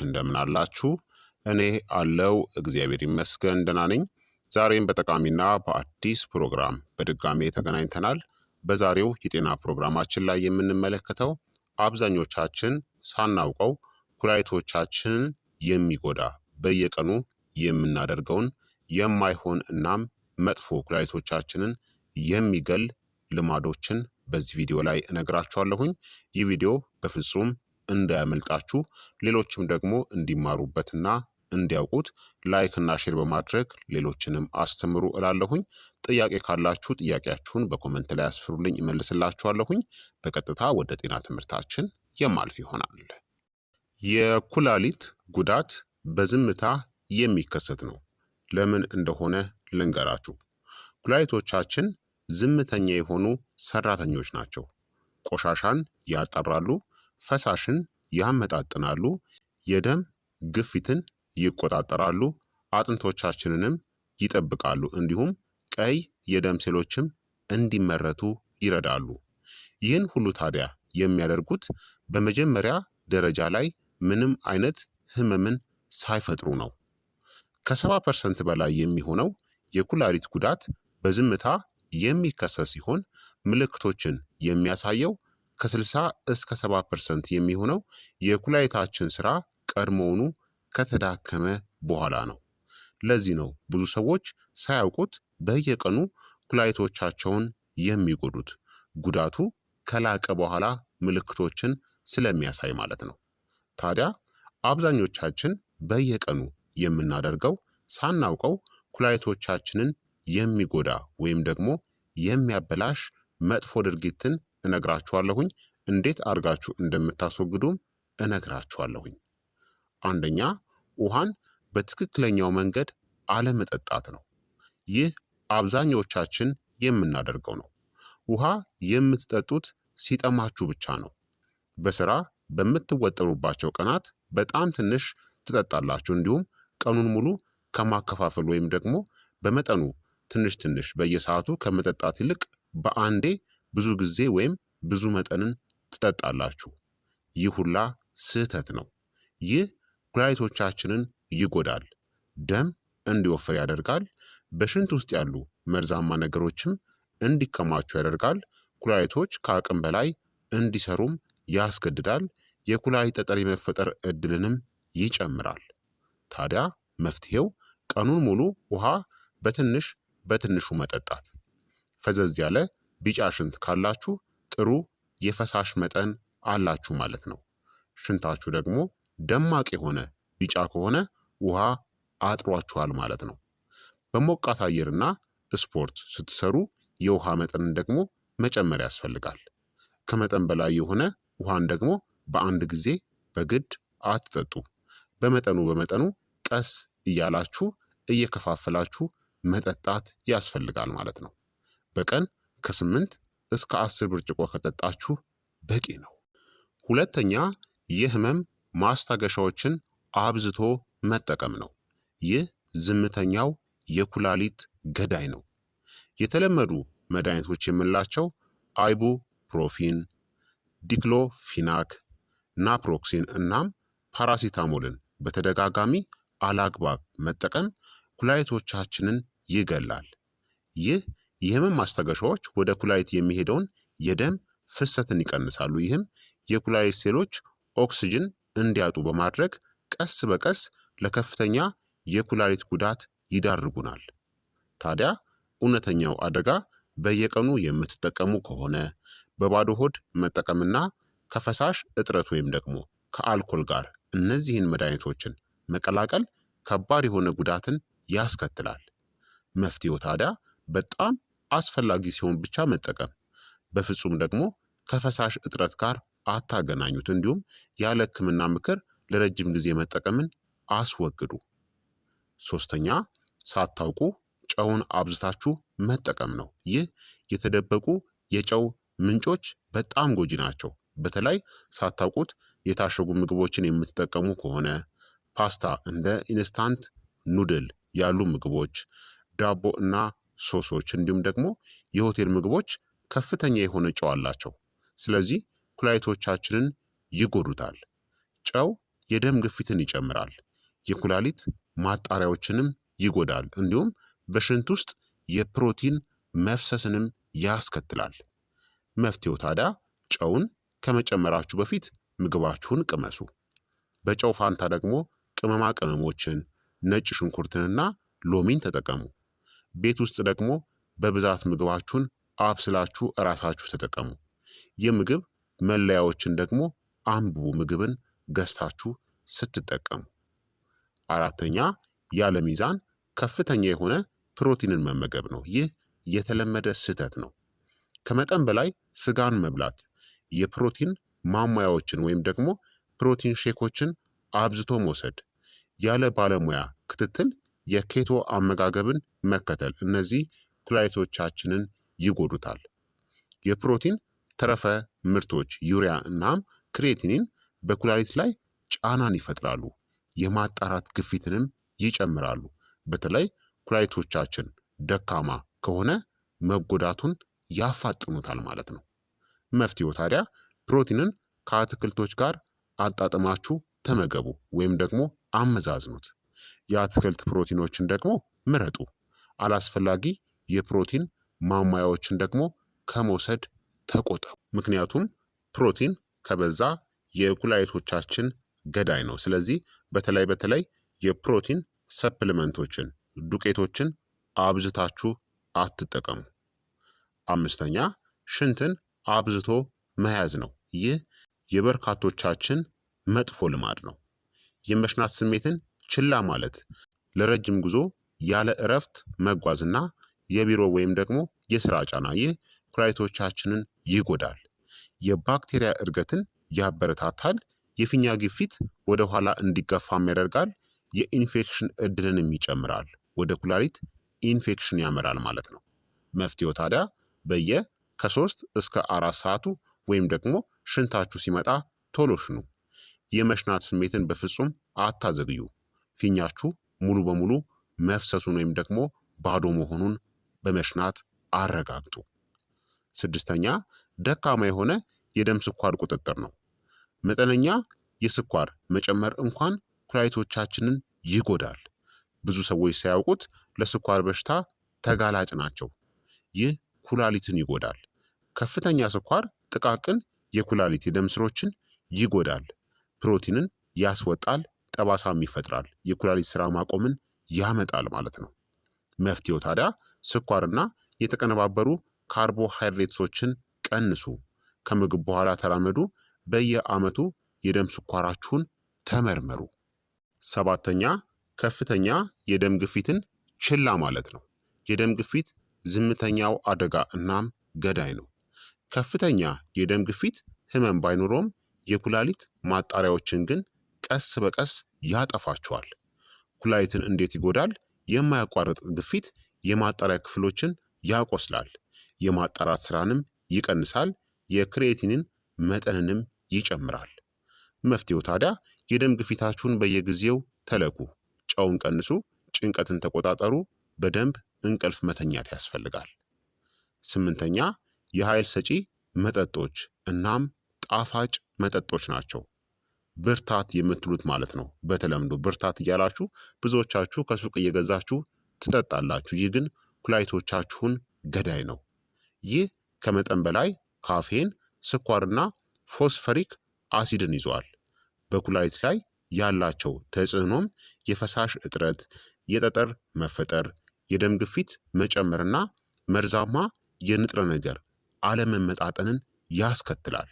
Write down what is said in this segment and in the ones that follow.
እንደምን አላችሁ? እኔ አለው እግዚአብሔር ይመስገን ደህና ነኝ። ዛሬም በጠቃሚና በአዲስ ፕሮግራም በድጋሜ ተገናኝተናል። በዛሬው የጤና ፕሮግራማችን ላይ የምንመለከተው አብዛኞቻችን ሳናውቀው ኩላሊቶቻችንን የሚጎዳ በየቀኑ የምናደርገውን የማይሆን እናም መጥፎ ኩላሊቶቻችንን የሚገል ልማዶችን በዚህ ቪዲዮ ላይ እነግራችኋለሁኝ። ይህ ቪዲዮ በፍጹም እንዳያመልጣችሁ፣ ሌሎችም ደግሞ እንዲማሩበትና እንዲያውቁት ላይክ እና ሼር በማድረግ ሌሎችንም አስተምሩ እላለሁኝ። ጥያቄ ካላችሁ ጥያቄያችሁን በኮመንት ላይ አስፍሩልኝ፣ እመልስላችኋለሁኝ። በቀጥታ ወደ ጤና ትምህርታችን የማልፍ ይሆናል። የኩላሊት ጉዳት በዝምታ የሚከሰት ነው። ለምን እንደሆነ ልንገራችሁ። ኩላሊቶቻችን ዝምተኛ የሆኑ ሰራተኞች ናቸው። ቆሻሻን ያጠራሉ፣ ፈሳሽን ያመጣጥናሉ፣ የደም ግፊትን ይቆጣጠራሉ፣ አጥንቶቻችንንም ይጠብቃሉ፣ እንዲሁም ቀይ የደም ሴሎችም እንዲመረቱ ይረዳሉ። ይህን ሁሉ ታዲያ የሚያደርጉት በመጀመሪያ ደረጃ ላይ ምንም አይነት ህመምን ሳይፈጥሩ ነው። ከ70% በላይ የሚሆነው የኩላሊት ጉዳት በዝምታ የሚከሰት ሲሆን ምልክቶችን የሚያሳየው ከ60 እስከ 70% የሚሆነው የኩላሊታችን ስራ ቀድሞውኑ ከተዳከመ በኋላ ነው። ለዚህ ነው ብዙ ሰዎች ሳያውቁት በየቀኑ ኩላሊቶቻቸውን የሚጎዱት፣ ጉዳቱ ከላቀ በኋላ ምልክቶችን ስለሚያሳይ ማለት ነው። ታዲያ አብዛኞቻችን በየቀኑ የምናደርገው ሳናውቀው ኩላሊቶቻችንን የሚጎዳ ወይም ደግሞ የሚያበላሽ መጥፎ ድርጊትን እነግራችኋለሁኝ። እንዴት አድርጋችሁ እንደምታስወግዱም እነግራችኋለሁኝ። አንደኛ፣ ውሃን በትክክለኛው መንገድ አለመጠጣት ነው። ይህ አብዛኞቻችን የምናደርገው ነው። ውሃ የምትጠጡት ሲጠማችሁ ብቻ ነው። በስራ በምትወጠሩባቸው ቀናት በጣም ትንሽ ትጠጣላችሁ። እንዲሁም ቀኑን ሙሉ ከማከፋፈል ወይም ደግሞ በመጠኑ ትንሽ ትንሽ በየሰዓቱ ከመጠጣት ይልቅ በአንዴ ብዙ ጊዜ ወይም ብዙ መጠንን ትጠጣላችሁ። ይህ ሁላ ስህተት ነው። ይህ ኩላሊቶቻችንን ይጎዳል፣ ደም እንዲወፍር ያደርጋል፣ በሽንት ውስጥ ያሉ መርዛማ ነገሮችም እንዲከማቹ ያደርጋል፣ ኩላሊቶች ከአቅም በላይ እንዲሰሩም ያስገድዳል፣ የኩላሊት ጠጠር የመፈጠር እድልንም ይጨምራል። ታዲያ መፍትሄው ቀኑን ሙሉ ውሃ በትንሽ በትንሹ መጠጣት። ፈዘዝ ያለ ቢጫ ሽንት ካላችሁ ጥሩ የፈሳሽ መጠን አላችሁ ማለት ነው። ሽንታችሁ ደግሞ ደማቅ የሆነ ቢጫ ከሆነ ውሃ አጥሯችኋል ማለት ነው። በሞቃት አየርና ስፖርት ስትሰሩ የውሃ መጠንን ደግሞ መጨመር ያስፈልጋል። ከመጠን በላይ የሆነ ውሃን ደግሞ በአንድ ጊዜ በግድ አትጠጡ። በመጠኑ ቀስ እያላችሁ እየከፋፈላችሁ መጠጣት ያስፈልጋል ማለት ነው። በቀን ከ8 እስከ 10 ብርጭቆ ከጠጣችሁ በቂ ነው። ሁለተኛ፣ የህመም ማስታገሻዎችን አብዝቶ መጠቀም ነው። ይህ ዝምተኛው የኩላሊት ገዳይ ነው። የተለመዱ መድኃኒቶች የምንላቸው አይቡፕሮፊን፣ ዲክሎፊናክ፣ ናፕሮክሲን እናም ፓራሲታሞልን በተደጋጋሚ አላግባብ መጠቀም ኩላሊቶቻችንን ይገላል። ይህ የህመም ማስታገሻዎች ወደ ኩላሊት የሚሄደውን የደም ፍሰትን ይቀንሳሉ። ይህም የኩላሊት ሴሎች ኦክስጅን እንዲያጡ በማድረግ ቀስ በቀስ ለከፍተኛ የኩላሊት ጉዳት ይዳርጉናል። ታዲያ እውነተኛው አደጋ በየቀኑ የምትጠቀሙ ከሆነ በባዶ ሆድ መጠቀምና ከፈሳሽ እጥረት ወይም ደግሞ ከአልኮል ጋር እነዚህን መድኃኒቶችን መቀላቀል ከባድ የሆነ ጉዳትን ያስከትላል። መፍትሄው ታዲያ በጣም አስፈላጊ ሲሆን ብቻ መጠቀም፣ በፍጹም ደግሞ ከፈሳሽ እጥረት ጋር አታገናኙት። እንዲሁም ያለ ሕክምና ምክር ለረጅም ጊዜ መጠቀምን አስወግዱ። ሶስተኛ፣ ሳታውቁ ጨውን አብዝታችሁ መጠቀም ነው። ይህ የተደበቁ የጨው ምንጮች በጣም ጎጂ ናቸው። በተለይ ሳታውቁት የታሸጉ ምግቦችን የምትጠቀሙ ከሆነ ፓስታ፣ እንደ ኢንስታንት ኑድል ያሉ ምግቦች፣ ዳቦ እና ሶሶች እንዲሁም ደግሞ የሆቴል ምግቦች ከፍተኛ የሆነ ጨው አላቸው። ስለዚህ ኩላሊቶቻችንን ይጎዱታል። ጨው የደም ግፊትን ይጨምራል፣ የኩላሊት ማጣሪያዎችንም ይጎዳል፣ እንዲሁም በሽንት ውስጥ የፕሮቲን መፍሰስንም ያስከትላል። መፍትሄው ታዲያ ጨውን ከመጨመራችሁ በፊት ምግባችሁን ቅመሱ። በጨው ፋንታ ደግሞ ቅመማ ቅመሞችን፣ ነጭ ሽንኩርትንና ሎሚን ተጠቀሙ። ቤት ውስጥ ደግሞ በብዛት ምግባችሁን አብስላችሁ እራሳችሁ ተጠቀሙ። የምግብ መለያዎችን ደግሞ አንብቡ፣ ምግብን ገዝታችሁ ስትጠቀሙ። አራተኛ ያለ ሚዛን ከፍተኛ የሆነ ፕሮቲንን መመገብ ነው። ይህ የተለመደ ስህተት ነው። ከመጠን በላይ ስጋን መብላት፣ የፕሮቲን ማሟያዎችን ወይም ደግሞ ፕሮቲን ሼኮችን አብዝቶ መውሰድ፣ ያለ ባለሙያ ክትትል የኬቶ አመጋገብን መከተል፣ እነዚህ ኩላሊቶቻችንን ይጎዱታል። የፕሮቲን ተረፈ ምርቶች ዩሪያ እናም ክሬቲኒን በኩላሊት ላይ ጫናን ይፈጥራሉ፣ የማጣራት ግፊትንም ይጨምራሉ። በተለይ ኩላሊቶቻችን ደካማ ከሆነ መጎዳቱን ያፋጥኑታል ማለት ነው። መፍትሄው ታዲያ ፕሮቲንን ከአትክልቶች ጋር አጣጥማችሁ ተመገቡ ወይም ደግሞ አመዛዝኑት። የአትክልት ፕሮቲኖችን ደግሞ ምረጡ። አላስፈላጊ የፕሮቲን ማሟያዎችን ደግሞ ከመውሰድ ተቆጠቡ። ምክንያቱም ፕሮቲን ከበዛ የኩላሊቶቻችን ገዳይ ነው። ስለዚህ በተለይ የፕሮቲን ሰፕሊመንቶችን፣ ዱቄቶችን አብዝታችሁ አትጠቀሙ። አምስተኛ ሽንትን አብዝቶ መያዝ ነው። ይህ የበርካቶቻችን መጥፎ ልማድ ነው። የመሽናት ስሜትን ችላ ማለት፣ ለረጅም ጉዞ ያለ እረፍት መጓዝና የቢሮ ወይም ደግሞ የስራ ጫና፣ ይህ ኩላሊቶቻችንን ይጎዳል። የባክቴሪያ እድገትን ያበረታታል። የፊኛ ግፊት ወደ ኋላ እንዲገፋም ያደርጋል። የኢንፌክሽን እድልንም ይጨምራል። ወደ ኩላሊት ኢንፌክሽን ያመራል ማለት ነው። መፍትሄው ታዲያ ከ3 እስከ 4 ሰዓቱ ወይም ደግሞ ሽንታችሁ ሲመጣ ቶሎ ሽኑ። የመሽናት ስሜትን በፍጹም አታዘግዩ። ፊኛችሁ ሙሉ በሙሉ መፍሰሱን ወይም ደግሞ ባዶ መሆኑን በመሽናት አረጋግጡ። ስድስተኛ ደካማ የሆነ የደም ስኳር ቁጥጥር ነው። መጠነኛ የስኳር መጨመር እንኳን ኩላሊቶቻችንን ይጎዳል። ብዙ ሰዎች ሳያውቁት ለስኳር በሽታ ተጋላጭ ናቸው። ይህ ኩላሊትን ይጎዳል። ከፍተኛ ስኳር ጥቃቅን የኩላሊት የደም ስሮችን ይጎዳል፣ ፕሮቲንን ያስወጣል፣ ጠባሳም ይፈጥራል፣ የኩላሊት ስራ ማቆምን ያመጣል ማለት ነው። መፍትሄው ታዲያ ስኳርና የተቀነባበሩ ካርቦሃይድሬትሶችን ቀንሱ። ከምግብ በኋላ ተራመዱ። በየዓመቱ የደም ስኳራችሁን ተመርመሩ። ሰባተኛ ከፍተኛ የደም ግፊትን ችላ ማለት ነው። የደም ግፊት ዝምተኛው አደጋ እናም ገዳይ ነው። ከፍተኛ የደም ግፊት ህመም ባይኖረውም የኩላሊት ማጣሪያዎችን ግን ቀስ በቀስ ያጠፋቸዋል። ኩላሊትን እንዴት ይጎዳል? የማያቋርጥ ግፊት የማጣሪያ ክፍሎችን ያቆስላል፣ የማጣራት ስራንም ይቀንሳል፣ የክሬቲንን መጠንንም ይጨምራል። መፍትሄው ታዲያ የደም ግፊታችሁን በየጊዜው ተለኩ፣ ጨውን ቀንሱ፣ ጭንቀትን ተቆጣጠሩ፣ በደንብ እንቅልፍ መተኛት ያስፈልጋል። ስምንተኛ የኃይል ሰጪ መጠጦች እናም ጣፋጭ መጠጦች ናቸው። ብርታት የምትሉት ማለት ነው። በተለምዶ ብርታት እያላችሁ ብዙዎቻችሁ ከሱቅ እየገዛችሁ ትጠጣላችሁ። ይህ ግን ኩላሊቶቻችሁን ገዳይ ነው። ይህ ከመጠን በላይ ካፌን፣ ስኳርና ፎስፈሪክ አሲድን ይዘዋል። በኩላሊት ላይ ያላቸው ተጽዕኖም የፈሳሽ እጥረት፣ የጠጠር መፈጠር፣ የደም ግፊት መጨመርና መርዛማ የንጥረ ነገር አለመመጣጠንን ያስከትላል።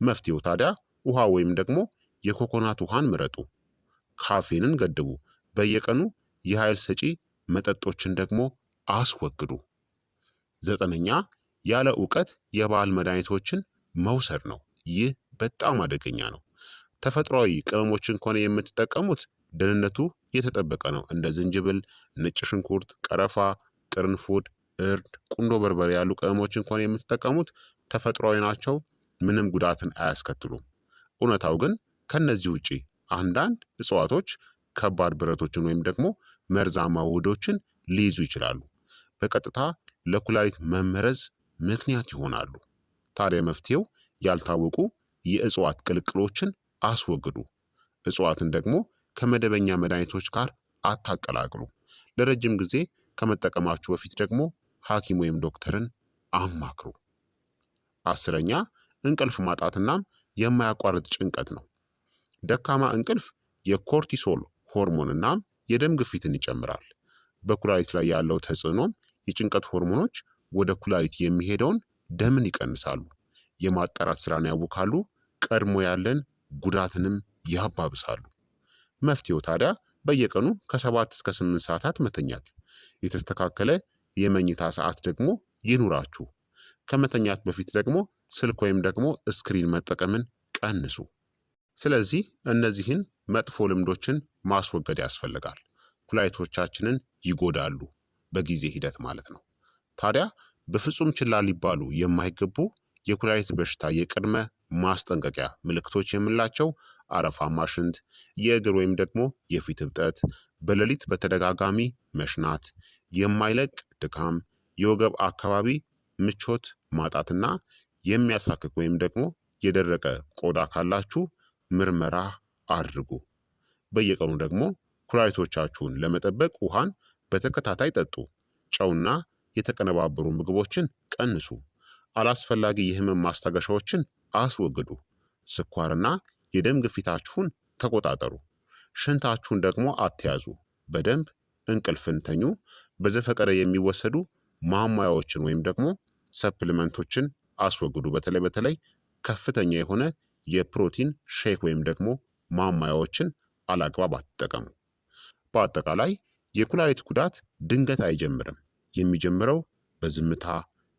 መፍትሄው ታዲያ ውሃ ወይም ደግሞ የኮኮናት ውሃን ምረጡ። ካፌንን ገድቡ። በየቀኑ የኃይል ሰጪ መጠጦችን ደግሞ አስወግዱ። ዘጠነኛ ያለ እውቀት የባህል መድኃኒቶችን መውሰድ ነው። ይህ በጣም አደገኛ ነው። ተፈጥሯዊ ቅመሞችን ከሆነ የምትጠቀሙት ደህንነቱ የተጠበቀ ነው። እንደ ዝንጅብል፣ ነጭ ሽንኩርት፣ ቀረፋ፣ ቅርንፉድ፣ እርድ፣ ቁንዶ በርበሬ ያሉ ቅመሞችን ከሆነ የምትጠቀሙት ተፈጥሯዊ ናቸው፣ ምንም ጉዳትን አያስከትሉም። እውነታው ግን ከነዚህ ውጪ አንዳንድ እጽዋቶች ከባድ ብረቶችን ወይም ደግሞ መርዛማ ውህዶችን ሊይዙ ይችላሉ። በቀጥታ ለኩላሊት መመረዝ ምክንያት ይሆናሉ። ታዲያ መፍትሄው ያልታወቁ የእጽዋት ቅልቅሎችን አስወግዱ። እጽዋትን ደግሞ ከመደበኛ መድኃኒቶች ጋር አታቀላቅሉ። ለረጅም ጊዜ ከመጠቀማችሁ በፊት ደግሞ ሐኪም ወይም ዶክተርን አማክሩ። አስረኛ እንቅልፍ ማጣትናም የማያቋርጥ ጭንቀት ነው። ደካማ እንቅልፍ የኮርቲሶል ሆርሞን እናም የደም ግፊትን ይጨምራል። በኩላሊት ላይ ያለው ተጽዕኖም የጭንቀት ሆርሞኖች ወደ ኩላሊት የሚሄደውን ደምን ይቀንሳሉ፣ የማጣራት ስራን ያውካሉ፣ ቀድሞ ያለን ጉዳትንም ያባብሳሉ። መፍትሄው ታዲያ በየቀኑ ከ7 እስከ 8 ሰዓታት መተኛት። የተስተካከለ የመኝታ ሰዓት ደግሞ ይኑራችሁ። ከመተኛት በፊት ደግሞ ስልክ ወይም ደግሞ ስክሪን መጠቀምን ቀንሱ። ስለዚህ እነዚህን መጥፎ ልምዶችን ማስወገድ ያስፈልጋል። ኩላሊቶቻችንን ይጎዳሉ በጊዜ ሂደት ማለት ነው። ታዲያ በፍጹም ችላ ሊባሉ የማይገቡ የኩላሊት በሽታ የቅድመ ማስጠንቀቂያ ምልክቶች የምንላቸው አረፋማ ሽንት፣ የእግር ወይም ደግሞ የፊት እብጠት፣ በሌሊት በተደጋጋሚ መሽናት፣ የማይለቅ ድካም፣ የወገብ አካባቢ ምቾት ማጣትና የሚያሳክክ ወይም ደግሞ የደረቀ ቆዳ ካላችሁ ምርመራ አድርጉ። በየቀኑ ደግሞ ኩላሊቶቻችሁን ለመጠበቅ ውሃን በተከታታይ ጠጡ። ጨውና የተቀነባበሩ ምግቦችን ቀንሱ። አላስፈላጊ የህመም ማስታገሻዎችን አስወግዱ። ስኳርና የደም ግፊታችሁን ተቆጣጠሩ። ሽንታችሁን ደግሞ አትያዙ። በደንብ እንቅልፍን ተኙ። በዘፈቀደ የሚወሰዱ ማሟያዎችን ወይም ደግሞ ሰፕሊመንቶችን አስወግዱ። በተለይ ከፍተኛ የሆነ የፕሮቲን ሼክ ወይም ደግሞ ማሟያዎችን አላግባብ አትጠቀሙ። በአጠቃላይ የኩላሊት ጉዳት ድንገት አይጀምርም። የሚጀምረው በዝምታ፣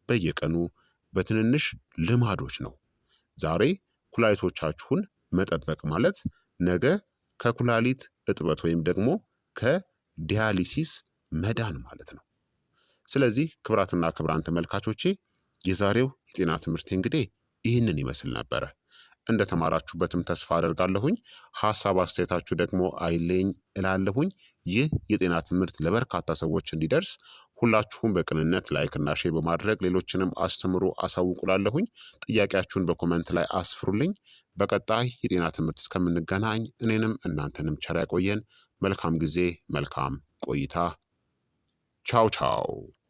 በየቀኑ በትንንሽ ልማዶች ነው። ዛሬ ኩላሊቶቻችሁን መጠበቅ ማለት ነገ ከኩላሊት እጥበት ወይም ደግሞ ከዲያሊሲስ መዳን ማለት ነው። ስለዚህ ክቡራትና ክቡራን ተመልካቾቼ የዛሬው የጤና ትምህርት እንግዲህ ይህንን ይመስል ነበረ። እንደተማራችሁበትም ተስፋ አደርጋለሁኝ። ሀሳብ አስተያየታችሁ ደግሞ አይለኝ እላለሁኝ። ይህ የጤና ትምህርት ለበርካታ ሰዎች እንዲደርስ ሁላችሁም በቅንነት ላይክና ሼር በማድረግ ሌሎችንም አስተምሩ አሳውቁላለሁኝ። ጥያቄያችሁን በኮመንት ላይ አስፍሩልኝ። በቀጣይ የጤና ትምህርት እስከምንገናኝ እኔንም እናንተንም ቸር ያቆየን። መልካም ጊዜ፣ መልካም ቆይታ። ቻው ቻው።